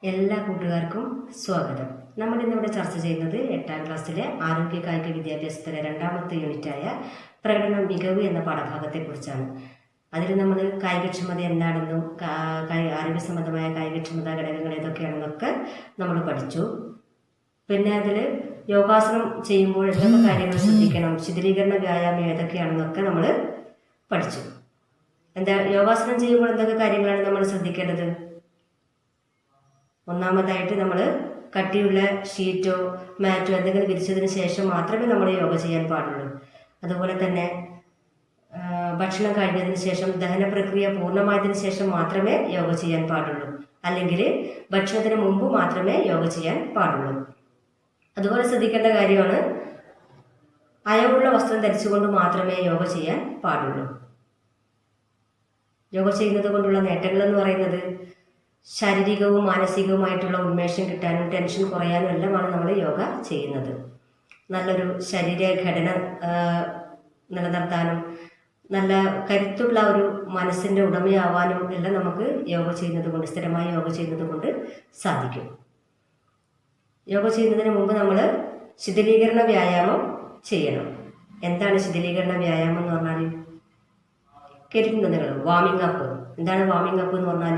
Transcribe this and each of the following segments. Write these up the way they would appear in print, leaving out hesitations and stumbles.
എല്ലാ കൂട്ടുകാർക്കും സ്വാഗതം. നമ്മൾ ഇന്നിവിടെ ചർച്ച ചെയ്യുന്നത് 8ാം ക്ലാസ്സിലെ ആരോഗ്യ കായിക വിദ്യാഭ്യാസത്തിലെ 2ാമത്തെ യൂണിറ്റായ പ്രകടനം മികവ് എന്ന പാഠഭാഗത്തെക്കുറിച്ചാണ്. അതിൽ നമ്മൾ കായികക്ഷമത എന്താണെന്നും ആരോഗ്യ സംബന്ധമായ കായികക്ഷമതാ ഘടകങ്ങൾ ഏതൊക്കെയാണെന്നൊക്കെ നമ്മൾ പഠിച്ചു. പിന്നെ അതിൽ യോഗാസനം ചെയ്യുമ്പോൾ എന്തൊക്കെ കാര്യങ്ങൾ ശ്രദ്ധിക്കണം, ശിഥിലീകരണ വ്യായാമം ഏതൊക്കെയാണെന്നൊക്കെ നമ്മൾ പഠിച്ചു. യോഗാസനം ചെയ്യുമ്പോൾ എന്തൊക്കെ കാര്യങ്ങളാണ് നമ്മൾ ശ്രദ്ധിക്കേണ്ടത്? ഒന്നാമതായിട്ട് നമ്മൾ കട്ടിയുള്ള ഷീറ്റോ മാറ്റോ എന്തെങ്കിലും വിരിച്ചതിന് ശേഷം മാത്രമേ നമ്മൾ യോഗ ചെയ്യാൻ പാടുള്ളൂ. അതുപോലെ തന്നെ ഭക്ഷണം കഴിഞ്ഞതിന് ശേഷം ദഹന പ്രക്രിയ പൂർണ്ണമായതിനു ശേഷം മാത്രമേ യോഗ ചെയ്യാൻ പാടുള്ളൂ. അല്ലെങ്കിൽ ഭക്ഷണത്തിന് മുമ്പ് മാത്രമേ യോഗ ചെയ്യാൻ പാടുള്ളൂ. അതുപോലെ ശ്രദ്ധിക്കേണ്ട കാര്യമാണ്, അയവുള്ള വസ്ത്രം ധരിച്ചുകൊണ്ട് മാത്രമേ യോഗ ചെയ്യാൻ പാടുള്ളൂ. യോഗ ചെയ്യുന്നത് കൊണ്ടുള്ള നേട്ടങ്ങൾ എന്ന് പറയുന്നത് ശാരീരികവും മാനസികവുമായിട്ടുള്ള ഉന്മേഷം കിട്ടാനും ടെൻഷൻ കുറയാനും എല്ലാമാണ് നമ്മൾ യോഗ ചെയ്യുന്നത്. നല്ലൊരു ശരീരഘടന നിലനിർത്താനും നല്ല കരുത്തുള്ള ഒരു മനസ്സിൻ്റെ ഉടമയാവാനും എല്ലാം നമുക്ക് യോഗ ചെയ്യുന്നത് കൊണ്ട്, സ്ഥിരമായി യോഗ ചെയ്യുന്നത് കൊണ്ട് സാധിക്കും. യോഗ ചെയ്യുന്നതിന് മുമ്പ് നമ്മൾ ശിഥിലീകരണ വ്യായാമം ചെയ്യണം. എന്താണ് ശിഥിലീകരണ വ്യായാമം എന്ന് പറഞ്ഞാൽ? കേട്ടിട്ടുണ്ടോ നിങ്ങൾ? Warming up. എന്താണ് വാമിംഗ് അപ്പ് എന്ന് പറഞ്ഞാൽ?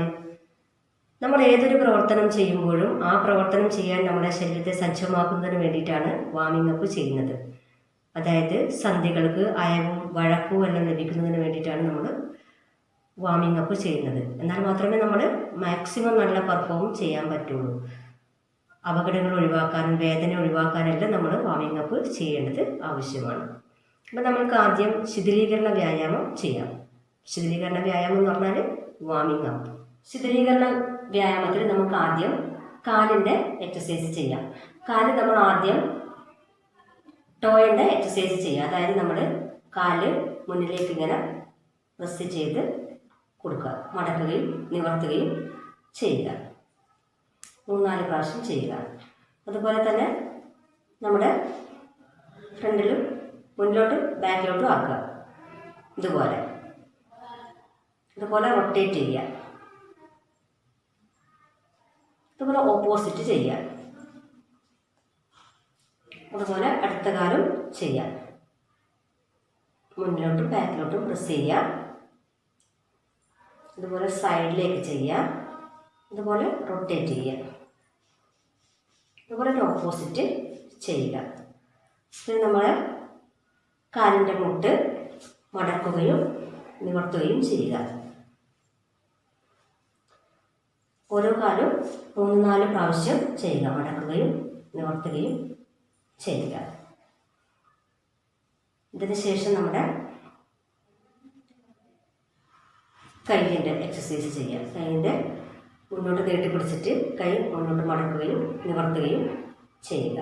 നമ്മൾ ഏതൊരു പ്രവർത്തനം ചെയ്യുമ്പോഴും ആ പ്രവർത്തനം ചെയ്യാൻ നമ്മുടെ ശരീരത്തെ സജ്ജമാക്കുന്നതിന് വേണ്ടിയിട്ടാണ് വാമിംഗ് അപ്പ് ചെയ്യുന്നത്. അതായത് സന്ധികൾക്ക് അയവും വഴക്കവും എല്ലാം ലഭിക്കുന്നതിന് വേണ്ടിയിട്ടാണ് നമ്മൾ വാമിംഗ് അപ്പ് ചെയ്യുന്നത്. എന്നാൽ മാത്രമേ നമ്മൾ മാക്സിമം നല്ല പെർഫോം ചെയ്യാൻ പറ്റുള്ളൂ. അപകടങ്ങൾ ഒഴിവാക്കാനും വേദന ഒഴിവാക്കാനെല്ലാം നമ്മൾ വാമിംഗ് അപ്പ് ചെയ്യേണ്ടത് ആവശ്യമാണ്. അപ്പം നമ്മൾക്ക് ആദ്യം ശിഥിലീകരണ വ്യായാമം ചെയ്യാം. ശിഥിലീകരണ വ്യായാമം എന്ന് പറഞ്ഞാൽ വാമിംഗ് അപ്പ്. ശിഥിലീകരണ വ്യായാമത്തിൽ നമുക്ക് ആദ്യം കാലിൻ്റെ എക്സസൈസ് ചെയ്യാം. കാല് നമ്മൾ ആദ്യം ടോയിൻ്റെ എക്സസൈസ് ചെയ്യുക. അതായത് നമ്മൾ കാല് മുന്നിലേക്ക് ഇങ്ങനെ പ്രസ് ചെയ്ത് കൊടുക്കുക, മടക്കുകയും നിവർത്തുകയും ചെയ്യുക. 3-4 പ്രാവശ്യം ചെയ്യുക. അതുപോലെ തന്നെ നമ്മുടെ ഫ്രണ്ടിലും മുന്നിലോട്ട് ബാക്കിലോട്ടും ആക്കുക. ഇതുപോലെ റൊട്ടേറ്റ് ചെയ്യുക. അതുപോലെ ഓപ്പോസിറ്റ് ചെയ്യാം. അതുപോലെ അടുത്ത കാലം ചെയ്യാം. മുന്നിലോട്ടും ബാക്കിലോട്ടും പ്രസ് ചെയ്യാം. അതുപോലെ സൈഡിലേക്ക് ചെയ്യാം. അതുപോലെ റൊട്ടേറ്റ് ചെയ്യുക. അതുപോലെ ഓപ്പോസിറ്റ് ചെയ്യുക. പിന്നെ നമ്മൾ കാലിൻ്റെ മുട്ട് മടക്കുകയും നിവർത്തുകയും ചെയ്യുക. ഓരോ കാലും 3-4 പ്രാവശ്യം ചെയ്യുക. മടക്കുകയും നിവർത്തുകയും ചെയ്യുക. ഇതിന് ശേഷം നമ്മുടെ കൈയിൻ്റെ എക്സസൈസ് ചെയ്യാം. കൈയിൻ്റെ മുന്നോട്ട് നീട്ടിപ്പിടിച്ചിട്ട് കൈ മുന്നോട്ട് മടക്കുകയും നിവർത്തുകയും ചെയ്യുക.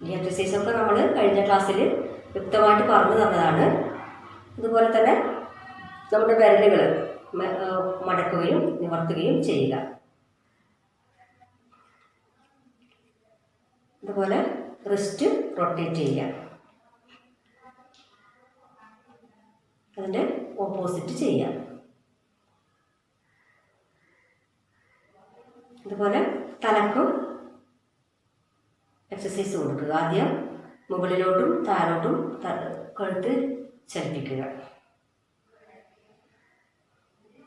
ഈ എക്സസൈസൊക്കെ നമ്മൾ കഴിഞ്ഞ ക്ലാസ്സിൽ വ്യക്തമായിട്ട് പറഞ്ഞു തന്നതാണ്. അതുപോലെ തന്നെ നമ്മുടെ വിരലുകൾ മടക്കുകയും നിവർത്തുകയും ചെയ്യുക. അതുപോലെ റിസ്റ്റ് റൊട്ടേറ്റ് ചെയ്യുക. അതിൻ്റെ ഓപ്പോസിറ്റ് ചെയ്യുക. അതുപോലെ തലക്കും എക്സസൈസ് കൊടുക്കുക. ആദ്യം മുകളിലോട്ടും താഴോട്ടും കഴുത്ത് ചലിപ്പിക്കുക.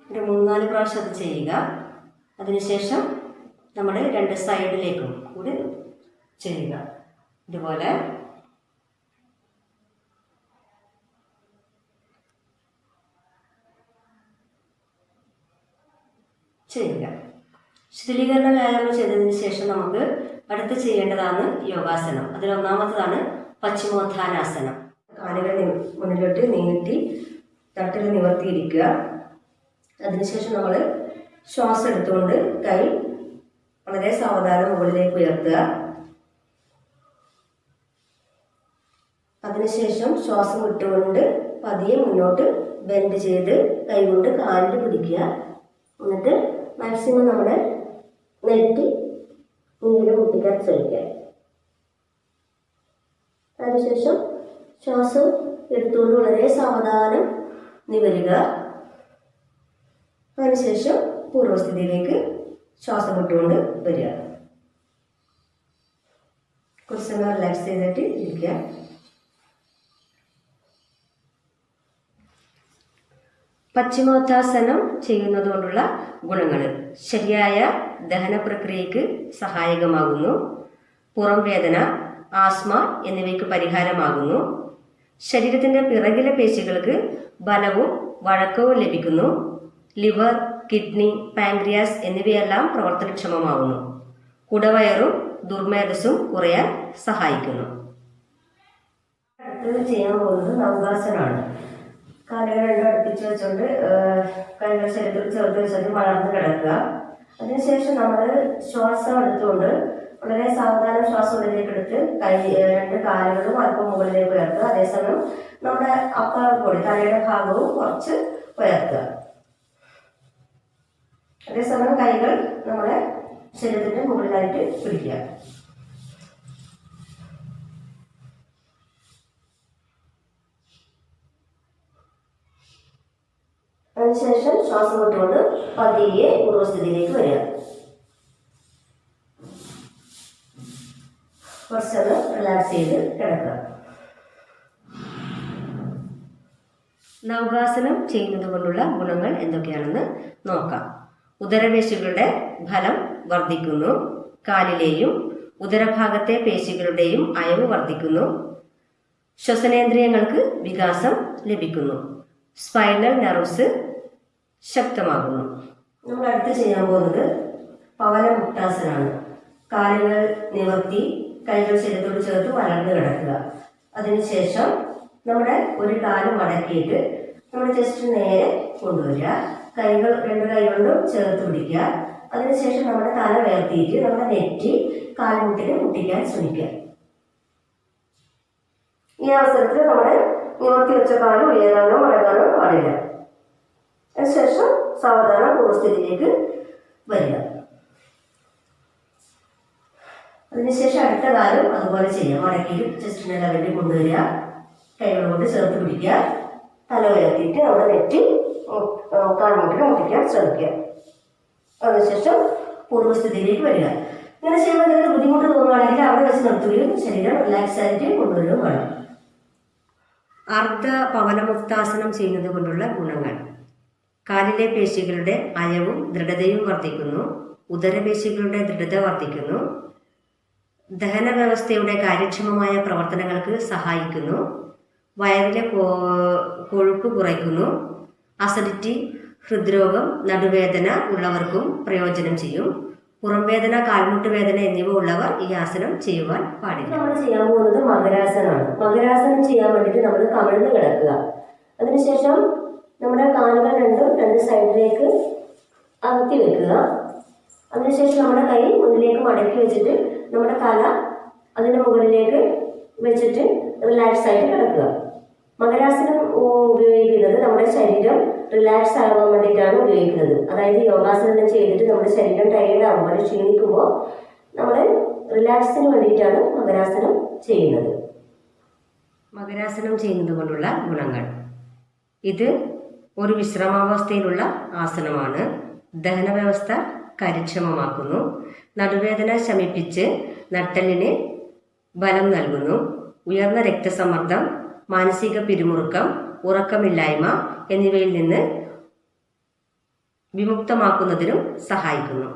3-4 പ്രാവശ്യം അത് ചെയ്യുക. അതിനുശേഷം നമ്മൾ 2 സൈഡിലേക്കും കൂടി ചെയ്യുക. ഇതുപോലെ ചെയ്യുക. ശിഥിലീകരണ വ്യായാമം ചെയ്തതിന് ശേഷം നമുക്ക് അടുത്ത് ചെയ്യേണ്ടതാണ് യോഗാസനം. അതിലൊന്നാമത്തതാണ് പശ്ചിമോത്ഥാനാസനം. കാലുകൾ മുന്നിലോട്ട് നീട്ടി തട്ടിൽ നിവർത്തിയിരിക്കുക. അതിനുശേഷം നമ്മൾ ശ്വാസം എടുത്തുകൊണ്ട് കൈ വളരെ സാവധാനം മുകളിലേക്ക് ഉയർത്തുക. അതിനുശേഷം ശ്വാസം വിട്ടുകൊണ്ട് പതിയെ മുന്നോട്ട് ബെൻഡ് ചെയ്ത് കൈകൊണ്ട് കാലിൽ പിടിക്കുക. എന്നിട്ട് മാക്സിമം നമ്മുടെ നെറ്റി നീര് മുട്ടിക്കാൻ ശ്രമിക്കുക. അതിനുശേഷം ശ്വാസം എടുത്തുകൊണ്ട് വളരെ സാവധാനം നിവരുക. അതിനുശേഷം പൂർവ്വസ്ഥിതിയിലേക്ക് ശ്വാസം വിട്ടുകൊണ്ട് വരിക. കുറച്ച് സമയം റിലാക്സ് ചെയ്തിട്ട് ഇരിക്കുക. പശ്ചിമോത്താസനം ചെയ്യുന്നത് കൊണ്ടുള്ള ഗുണങ്ങൾ: ശരിയായ ദഹന പ്രക്രിയയ്ക്ക് സഹായകമാകുന്നു, പുറം വേദന, ആസ്മ എന്നിവയ്ക്ക് പരിഹാരമാകുന്നു, ശരീരത്തിൻ്റെ പിറകിലെ പേശികൾക്ക് ബലവും വഴക്കവും ലഭിക്കുന്നു, ലിവർ, കിഡ്നി, പാൻക്രിയാസ് എന്നിവയെല്ലാം പ്രവർത്തനക്ഷമമാകുന്നു, കുടവയറും ദുർമേധസ്സും കുറയാൻ സഹായിക്കുന്നു. അടുത്തത് ചെയ്യാൻ പോകുന്നത് നൗകാസനമാണ്. കാലുകൾ രണ്ടും അടുപ്പിച്ച് വെച്ചുകൊണ്ട് കൈകൾ ശരീരത്തിൽ ചേർത്ത് വെച്ചുകൊണ്ട് വളർന്ന് കിടക്കുക. അതിനുശേഷം നമ്മൾ ശ്വാസം എടുത്തുകൊണ്ട് വളരെ സാവധാനം ശ്വാസം ഉള്ളിലേക്ക് എടുത്ത് രണ്ട് കാലുകളും അല്പം മുകളിലേക്ക് ഉയർത്തുക. അതേസമയം നമ്മുടെ അപ്പർ ബോഡി തലയുടെ ഭാഗവും കുറച്ച് ഉയർത്തുക. അതേസമയം കൈകൾ നമ്മുടെ ശരീരത്തിന്റെ മുകളിലായിട്ട് പിടിക്കുക. അതിനുശേഷം ശ്വാസം വിട്ടുകൊണ്ട് പതിയെ പൂർവ്വസ്ഥിതിയിലേക്ക് വരിക. കുറച്ചത് റിലാക്സ് ചെയ്ത് കിടക്കുക. നൗകാസനം ചെയ്യുന്നത് കൊണ്ടുള്ള ഗുണങ്ങൾ എന്തൊക്കെയാണെന്ന് നോക്കാം. ഉദരപേശികളുടെ ഫലം വർദ്ധിക്കുന്നു, കാലിലെയും ഉദരഭാഗത്തെ പേശികളുടെയും അയവ് വർദ്ധിക്കുന്നു, ശ്വസനേന്ദ്രിയങ്ങൾക്ക് വികാസം ലഭിക്കുന്നു, സ്പൈനൽ നെർവ്സ് ശക്തമാകുന്നു. നമ്മൾ അടുത്ത് ചെയ്യാൻ പോകുന്നത് പവനമുക്താസനാണ്. കാലുകൾ നിവർത്തി കൈകൾ ശരീരത്തോട് ചേർത്ത് വളർന്ന് കിടക്കുക. അതിനുശേഷം നമ്മുടെ ഒരു കാല് മടക്കിയിട്ട് നമ്മുടെ ജസ്റ്റ് നേരെ കൊണ്ടുവരിക. കൈകൾ രണ്ട് കൈകൊണ്ടും ചേർത്ത് പിടിക്കുക. അതിനുശേഷം നമ്മുടെ തല ഉയർത്തിയിട്ട് നമ്മുടെ നെറ്റി കാൽമുട്ടിന് മുട്ടിക്കാൻ ശ്രമിക്കുക. ഈ അവസരത്തിൽ നമ്മുടെ നിവർത്തി വെച്ച കാല് ഉയരാനോ മടങ്ങാനോ പാടില്ല. അതിനുശേഷം സാവധാന പൂർവ്വസ്ഥിതിയിലേക്ക് വരിക. അതിനുശേഷം അടുത്ത കാലം അതുപോലെ ചെയ്യാം. മടക്കിയിട്ട് ചെസ്റ്റിന്റെ ലെവലിൽ കൊണ്ടുവരിക. കൈകൾ കൊണ്ട് ചേർത്ത് പിടിക്കുക. തല ഉയർത്തിയിട്ട് നമ്മുടെ നെറ്റി കാൽമുട്ടിന് മുട്ടിക്കാൻ ശ്രമിക്കുക. അതിനുശേഷം പൂർവ്വസ്ഥിതിയിലേക്ക് വരിക. ഇങ്ങനെ ചെയ്യുമ്പോൾ എന്തെങ്കിലും ബുദ്ധിമുട്ട് തോന്നുകയാണെങ്കിൽ അവിടെ വെച്ച് നിർത്തുകയും ശരീരം റിലാക്സ് ആയിട്ട് കൊണ്ടുവരികയും വേണം. അർദ്ധ പവനമുക്താസനം ചെയ്യുന്നത് കൊണ്ടുള്ള ഗുണങ്ങൾ: കാലിലെ പേശികളുടെ അയവും ദൃഢതയും വർദ്ധിക്കുന്നു, ഉദരപേശികളുടെ ദൃഢത വർദ്ധിക്കുന്നു, ദഹന വ്യവസ്ഥയുടെ കാര്യക്ഷമമായ പ്രവർത്തനങ്ങൾക്ക് സഹായിക്കുന്നു, വയറിലെ കൊഴുപ്പ് കുറയ്ക്കുന്നു, അസിഡിറ്റി, ഹൃദ്രോഗം, നടുവേദന ഉള്ളവർക്കും പ്രയോജനം ചെയ്യും, പുറംവേദന, കാൽമുട്ട് വേദന എന്നിവ ഉള്ളവർ ഈ ആസനം ചെയ്യുവാൻ പാടില്ല. നമ്മൾ ചെയ്യാൻ പോകുന്നത് മകരാസനമാണ്. മകരാസനം ചെയ്യാൻ വേണ്ടിയിട്ട് നമ്മൾ കമിഴ്ന്ന് കിടക്കുക. അതിനുശേഷം നമ്മുടെ കാലുകൾ രണ്ടും രണ്ട് സൈഡിലേക്ക് അകത്തി വെക്കുക. അതിനുശേഷം നമ്മുടെ കൈ മുന്നിലേക്ക് മടക്കി വെച്ചിട്ട് നമ്മുടെ തല അതിൻ്റെ മുകളിലേക്ക് വെച്ചിട്ട് റിലാക്സ് ആയിട്ട് കിടക്കുക. മകരാസനം ഉപയോഗിക്കുന്നത് നമ്മുടെ ശരീരം റിലാക്സ് ആകാൻ വേണ്ടിയിട്ടാണ് ഉപയോഗിക്കുന്നത്. അതായത് യോഗാസനം ചെയ്തിട്ട് നമ്മുടെ ശരീരം ടയേർഡ് ആകുമ്പോൾ ക്ഷീണിക്കുമ്പോൾ നമ്മൾ റിലാക്സിന് വേണ്ടിയിട്ടാണ് മകരാസനം ചെയ്യുന്നത്. മകരാസനം ചെയ്യുന്നത് കൊണ്ടുള്ള ഗുണങ്ങൾ: ഇത് ഒരു വിശ്രമാവസ്ഥയിലുള്ള ആസനമാണ്. ദഹന വ്യവസ്ഥ കാര്യക്ഷമമാക്കുന്നു, നടുവേദന ശമിപ്പിച്ച് നട്ടെല്ലിന് ബലം നൽകുന്നു, ഉയർന്ന രക്തസമ്മർദ്ദം, മാനസിക പിരിമുറുക്കം, ഉറക്കമില്ലായ്മ എന്നിവയിൽ നിന്ന് വിമുക്തമാക്കുന്നതിനും സഹായിക്കുന്നു.